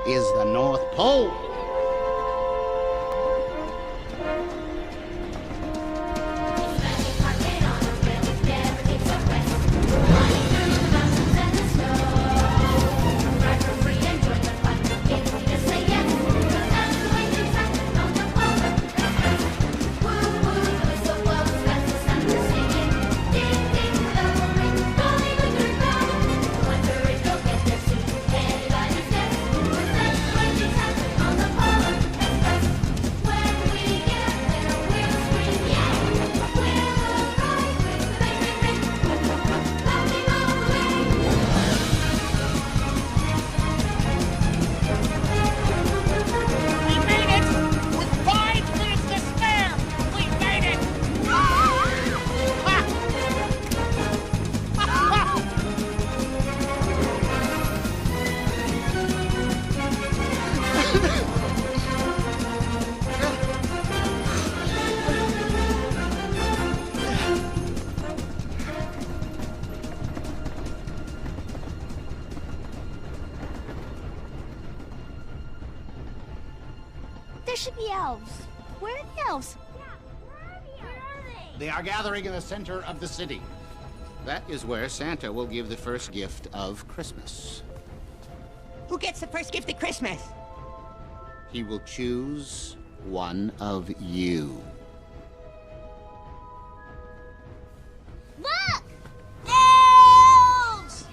is the North Pole. There should be elves. Where are the elves? Yeah, where are they? They are gathering in the center of the city. That is where Santa will give the first gift of Christmas. Who gets the first gift at Christmas? He will choose one of you. Look! Elves!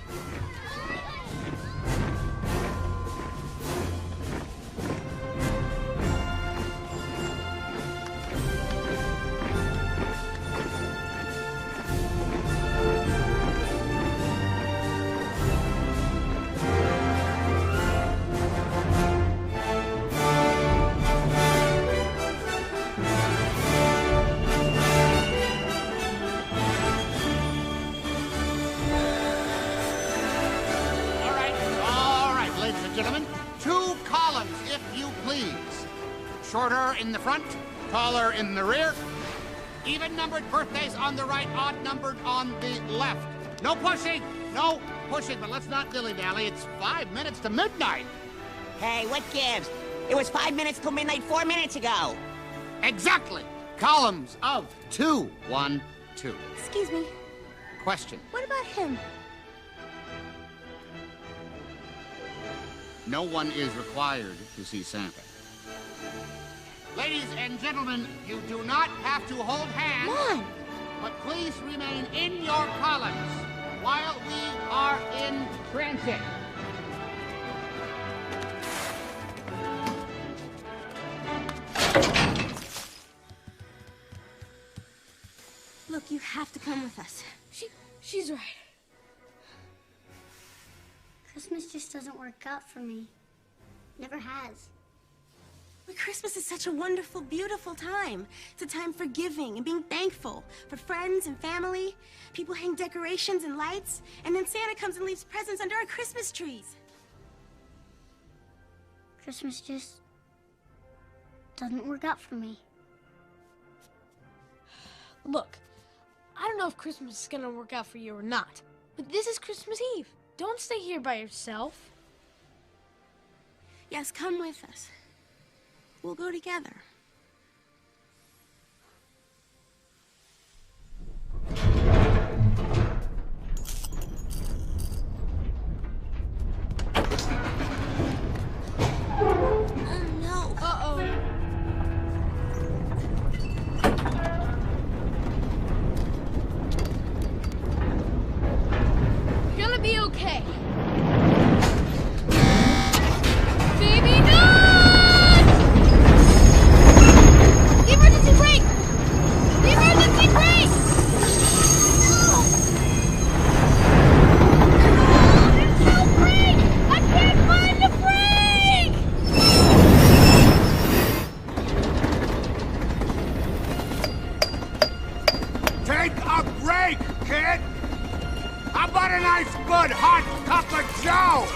Gentlemen, 2 columns, if you please. Shorter in the front, taller in the rear. Even-numbered birthdays on the right, odd-numbered on the left. No pushing, no pushing, but let's not dilly-dally. It's 5 minutes to midnight. Hey, what gives? It was 5 minutes till midnight 4 minutes ago. Exactly. Columns of 2. 1, 2. Excuse me. Question. What about him? No one is required to see Santa. Ladies and gentlemen, you do not have to hold hands. Come on. But please remain in your columns while we are in transit. Look, you have to come with us. She's right. Christmas just doesn't work out for me. Never has. But Christmas is such a wonderful, beautiful time. It's a time for giving and being thankful for friends and family. People hang decorations and lights, and then Santa comes and leaves presents under our Christmas trees. Christmas just doesn't work out for me. Look, I don't know if Christmas is gonna work out for you or not, but this is Christmas Eve. Don't stay here by yourself. Yes, come with us. We'll go together. Oh, no. Uh-oh. You're gonna be okay. Baby, no! The emergency brake! The emergency brake! There's no brake! I can't find the brake! Take a break, kid! How about a nice, good, hot cup of joe?